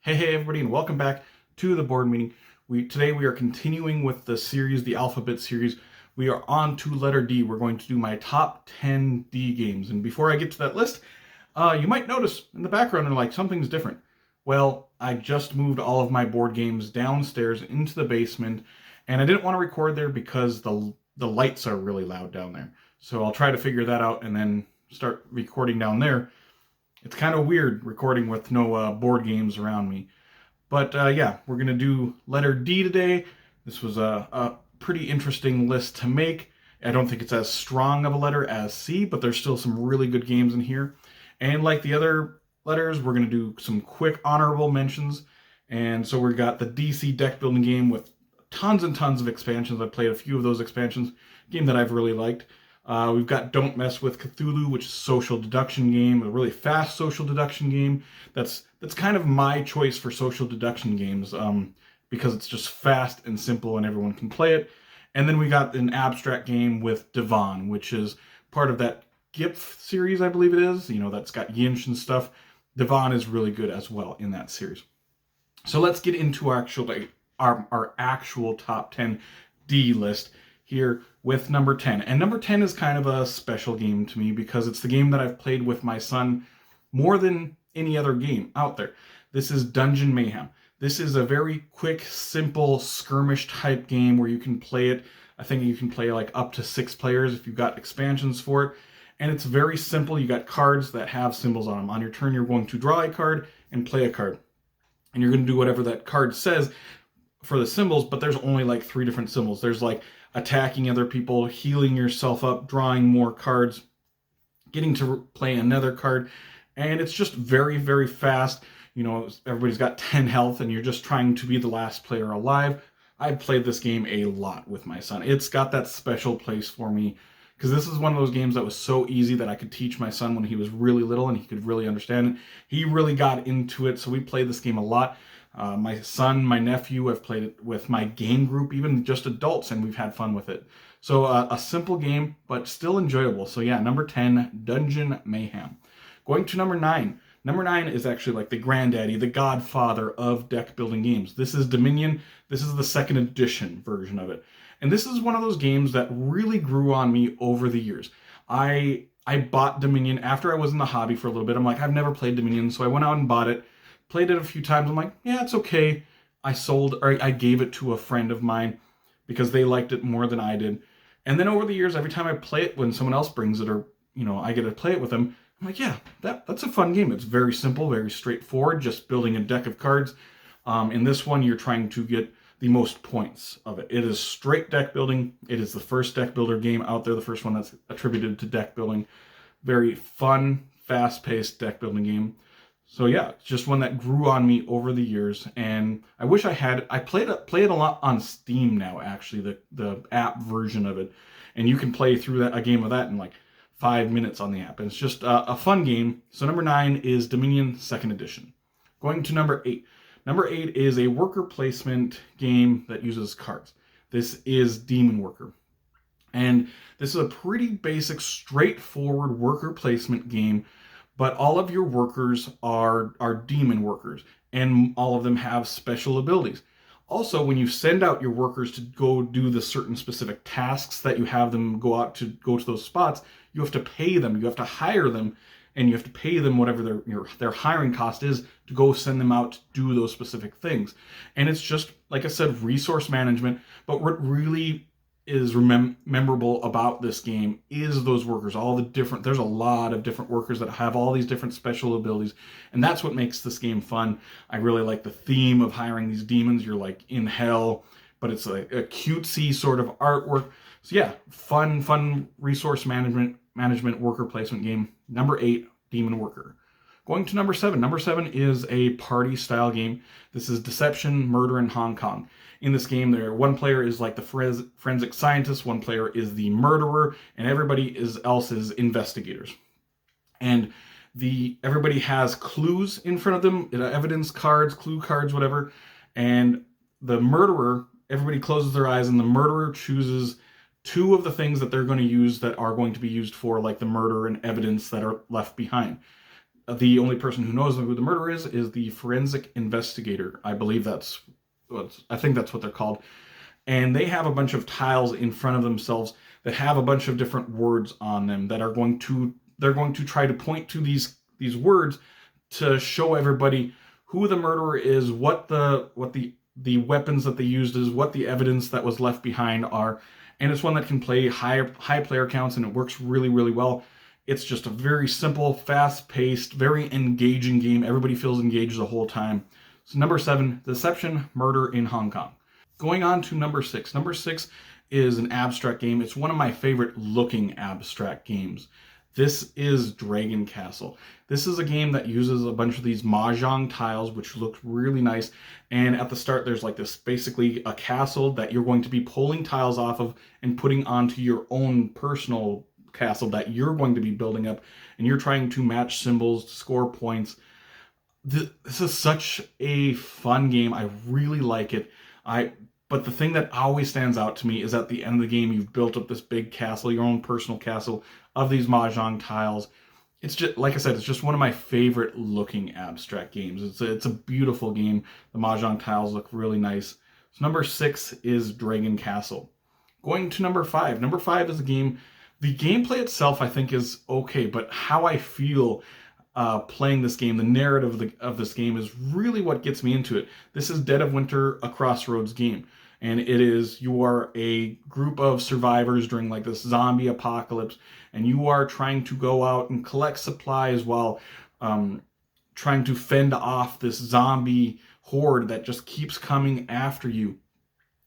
Hey everybody, and welcome back to the board meeting. Today we are continuing with the series, the alphabet series. We are on to letter D. We're going to do my top 10 D games. And before I get to that list, you might notice in the background and like something's different. Well, I just moved all of my board games downstairs into the basement, and I didn't want to record there because the lights are really loud down there. So I'll try to figure that out and then start recording down there. It's kind of weird recording with no board games around me. But yeah, we're going to do letter D today. This was a pretty interesting list to make. I don't think it's as strong of a letter as C, but there's still some really good games in here. And like the other letters, we're going to do some quick honorable mentions. And so we've got the DC deck building game with tons and tons of expansions. I've played a few of those expansions, game that I've really liked. We've got Don't Mess with Cthulhu, which is a social deduction game, a really fast social deduction game. That's kind of my choice for social deduction games because it's just fast and simple and everyone can play it. And then we got an abstract game with Divan, which is part of that GIPF series, I believe it is. You know, that's got Yinch and stuff. Divan is really good as well in that series. So let's get into our actual top 10 D list here with number 10. And number 10 is kind of a special game to me because it's the game that I've played with my son more than any other game out there. This is Dungeon Mayhem. This is a very quick, simple skirmish type game where you can play it. I think you can play like up to 6 players if you've got expansions for it. And it's very simple. You got cards that have symbols on them. On your turn, you're going to draw a card and play a card. And you're going to do whatever that card says for the symbols, but there's only like 3 different symbols. There's like attacking other people, healing yourself up, drawing more cards, getting to play another card. And it's just very, very fast. You know, everybody's got 10 health and you're just trying to be the last player alive. I've played this game a lot with my son. It's got that special place for me because this is one of those games that was so easy that I could teach my son when he was really little and he could really understand it. He really got into it, so we played this game a lot. My son, my nephew, have played it with my game group, even just adults, and we've had fun with it. So a simple game, but still enjoyable. So yeah, number 10, Dungeon Mayhem. Going to number 9. Number 9 is actually like the granddaddy, the godfather of deck building games. This is Dominion. This is the second edition version of it. And this is one of those games that really grew on me over the years. I bought Dominion after I was in the hobby for a little bit. I'm like, I've never played Dominion, so I went out and bought it. Played it a few times. I'm like, yeah, it's okay. I gave it to a friend of mine because they liked it more than I did. And then over the years, every time I play it, when someone else brings it or, you know, I get to play it with them, I'm like, yeah, that's a fun game. It's very simple, very straightforward, just building a deck of cards. In this one, you're trying to get the most points of it. It is straight deck building. It is the first deck builder game out there, the first one that's attributed to deck building. Very fun, fast-paced deck building game. So yeah, it's just one that grew on me over the years, and I wish I had. I play it a lot on Steam now, actually, the app version of it, and you can play through a game of that in like 5 minutes on the app, and it's just a fun game. So number 9 is Dominion Second Edition. Going to number 8. Number 8 is a worker placement game that uses cards. This is Demon Worker, and this is a pretty basic, straightforward worker placement game. But all of your workers are demon workers, and all of them have special abilities. Also, when you send out your workers to go do the certain specific tasks that you have them go to those spots, you have to pay them. You have to hire them, and you have to pay them whatever their hiring cost is to go send them out to do those specific things. And it's just, like I said, resource management. But what really is memorable about this game is those workers, there's a lot of different workers that have all these different special abilities, and that's what makes this game fun. I really like the theme of hiring these demons. You're like in hell, but it's a cutesy sort of artwork. So yeah, fun resource management worker placement game. Number 8, Demon Worker. Going to number 7. Number 7 is a party style game. This is Deception, Murder in Hong Kong. In this game, one player is like the forensic scientist, one player is the murderer, and everybody else is investigators. And everybody has clues in front of them, evidence cards, clue cards, whatever. And the murderer, everybody closes their eyes, and the murderer chooses 2 of the things that they're going to use that are going to be used for like the murder and evidence that are left behind. the only person who knows who the murderer is the forensic investigator. I believe I think that's what they're called. And they have a bunch of tiles in front of themselves that have a bunch of different words on them that are they're going to try to point to these words to show everybody who the murderer is, what the weapons that they used is, what the evidence that was left behind are. And it's one that can play high player counts, and it works really, really well. It's just a very simple, fast-paced, very engaging game. Everybody feels engaged the whole time. So number 7, Deception, Murder in Hong Kong. Going on to number 6. Number 6 is an abstract game. It's one of my favorite looking abstract games. This is Dragon Castle. This is a game that uses a bunch of these mahjong tiles, which look really nice. And at the start, there's like this basically a castle that you're going to be pulling tiles off of and putting onto your own personal castle that you're going to be building up. And you're trying to match symbols to score points. This is such a fun game. I really like it. But the thing that always stands out to me is at the end of the game, you've built up this big castle, your own personal castle of these mahjong tiles. It's just, like I said, it's just one of my favorite looking abstract games. It's a beautiful game. The mahjong tiles look really nice. So number 6 is Dragon Castle. Going to number 5. Number 5 is a game. The gameplay itself, I think, is okay, but how I feel playing this game, the narrative of this game is really what gets me into it. This is Dead of Winter, a Crossroads game. And you are a group of survivors during like this zombie apocalypse, and you are trying to go out and collect supplies while trying to fend off this zombie horde that just keeps coming after you.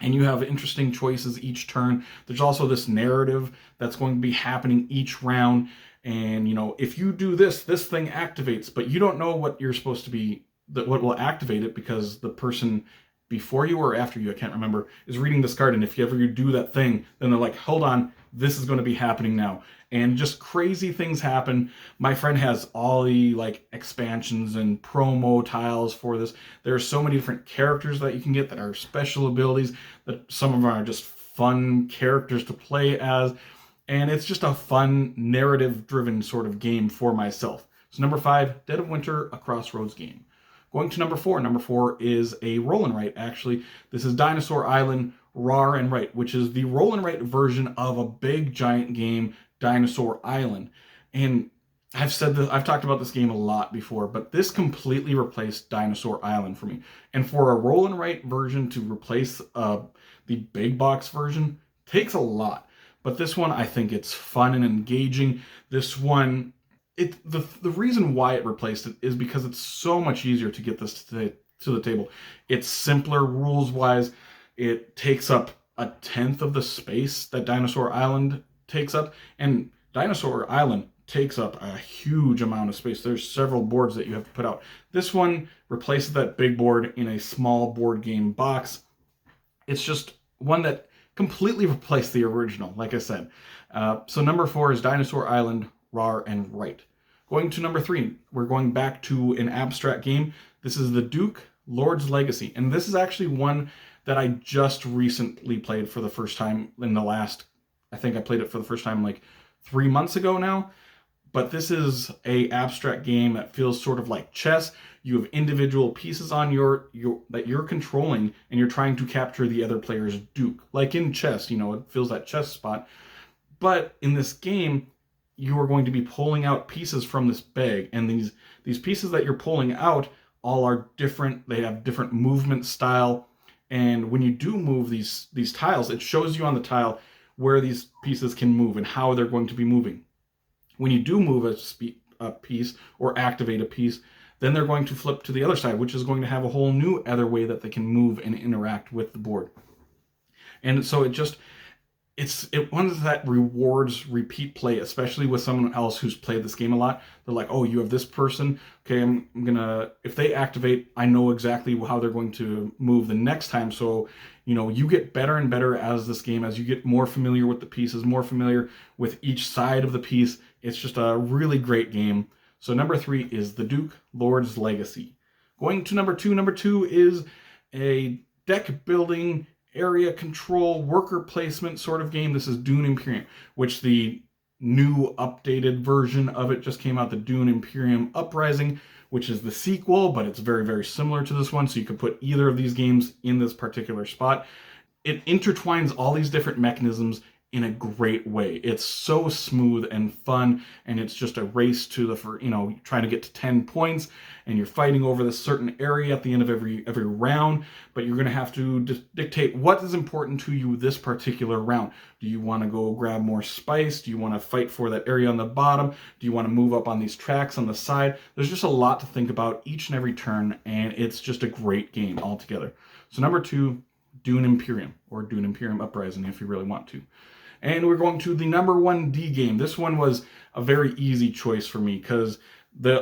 And you have interesting choices each turn. There's also this narrative that's going to be happening each round. And, if you do this thing activates, but you don't know what you're supposed to be, what will activate it, because the person before you or after you, I can't remember, is reading this card. And if you ever do that thing, then they're like, hold on, this is going to be happening now. And just crazy things happen. My friend has all the expansions and promo tiles for this. There are so many different characters that you can get that are special abilities, that some of them are just fun characters to play as. And it's just a fun, narrative-driven sort of game for myself. So number 5, Dead of Winter, a Crossroads game. Going to number 4. Number 4 is a roll and write, actually. This is Dinosaur Island, Rawr and Write, which is the roll and write version of a big, giant game, Dinosaur Island. And I've said this, I've talked about this game a lot before, but this completely replaced Dinosaur Island for me. And for a roll and write version to replace the big box version takes a lot. But this one, I think it's fun and engaging. This one, the reason why it replaced it is because it's so much easier to get this to the table. It's simpler rules-wise. It takes up a tenth of the space that Dinosaur Island takes up. And Dinosaur Island takes up a huge amount of space. There's several boards that you have to put out. This one replaces that big board in a small board game box. It's just one that completely replaced the original, like I said. So number 4 is Dinosaur Island, Rawr and Write. Going to number 3, we're going back to an abstract game. This is The Duke, Lord's Legacy. And this is actually one that I just recently played for the first time I think I played it for the first time 3 months ago now. But this is a abstract game that feels sort of like chess. You have individual pieces on that you're controlling, and you're trying to capture the other player's duke. Like in chess, it fills that chess spot. But in this game, you are going to be pulling out pieces from this bag, and these pieces that you're pulling out all are different. They have different movement style, and when you do move these tiles, it shows you on the tile where these pieces can move and how they're going to be moving. When you do move a piece or activate a piece, then they're going to flip to the other side, which is going to have a whole new other way that they can move and interact with the board. And so it's one that rewards repeat play, especially with someone else who's played this game a lot. They're like, oh, you have this person. Okay, I'm gonna, if they activate, I know exactly how they're going to move the next time. So, you get better and better as this game, as you get more familiar with the pieces, more familiar with each side of the piece. It's just a really great game. So number 3 is The Duke, Lord's Legacy. Going to number 2. Number 2 is a deck building, area control, worker placement sort of game. This is Dune Imperium, which the new updated version of it just came out, the Dune Imperium Uprising, which is the sequel, but it's very, very similar to this one. So you could put either of these games in this particular spot. It intertwines all these different mechanisms in a great way. It's so smooth and fun, and it's just a race to the, trying to get to 10 points, and you're fighting over this certain area at the end of every round, but you're going to have to dictate what is important to you this particular round. Do you want to go grab more spice? Do you want to fight for that area on the bottom? Do you want to move up on these tracks on the side? There's just a lot to think about each and every turn, and it's just a great game altogether. So number 2, Dune Imperium, or Dune Imperium Uprising if you really want to. And we're going to the number 1 D game. This one was a very easy choice for me because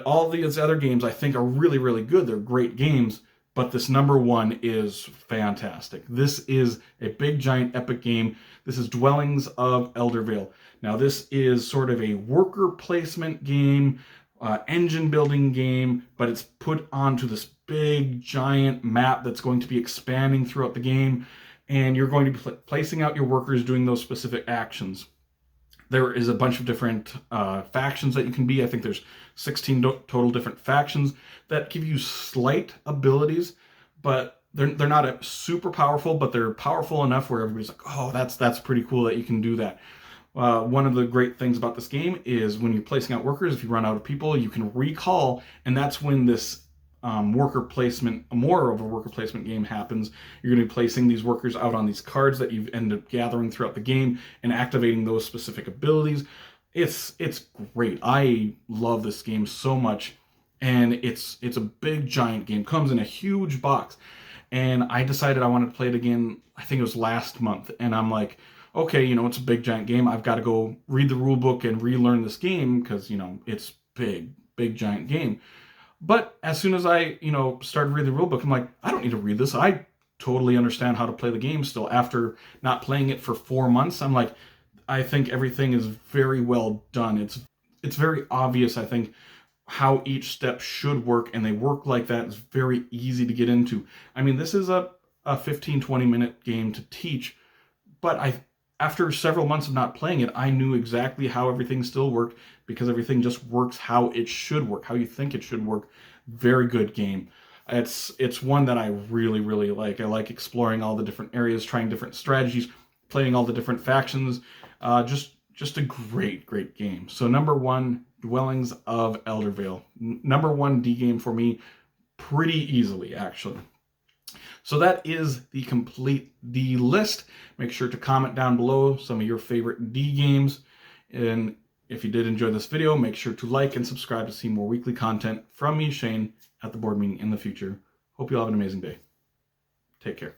all these other games I think are really, really good. They're great games, but this number 1 is fantastic. This is a big, giant, epic game. This is Dwellings of Eldervale. Now, this is sort of a worker placement game, engine building game, but it's put onto this big, giant map that's going to be expanding throughout the game. And you're going to be placing out your workers doing those specific actions. There is a bunch of different factions that you can be. I think there's 16 total different factions that give you slight abilities, but they're not super powerful, but they're powerful enough where everybody's like, oh, that's pretty cool that you can do that. One of the great things about this game is when you're placing out workers, if you run out of people, you can recall, and that's when this worker placement, more of a worker placement game happens. You're going to be placing these workers out on these cards that you've ended up gathering throughout the game and activating those specific abilities. It's great. I love this game so much, and it's a big giant game. Comes in a huge box, and I decided I wanted to play it again. I think it was last month, and I'm like, okay, it's a big giant game. I've got to go read the rule book and relearn this game because it's big giant game. But as soon as I, started reading the rule book, I'm like, I don't need to read this. I totally understand how to play the game still. After not playing it for 4 months, I'm like, I think everything is very well done. It's very obvious, I think, how each step should work, and they work like that. It's very easy to get into. I mean, this is a 15, 20-minute game to teach, but after several months of not playing it, I knew exactly how everything still worked because everything just works how it should work, how you think it should work. Very good game. It's one that I really, really like. I like exploring all the different areas, trying different strategies, playing all the different factions. Just a great game. So number 1, Dwellings of Eldervale. Number 1 D game for me, pretty easily, actually. So that is the complete D list. Make sure to comment down below some of your favorite D games. And if you did enjoy this video, make sure to like and subscribe to see more weekly content from me, Shane, at the board meeting in the future. Hope you all have an amazing day. Take care.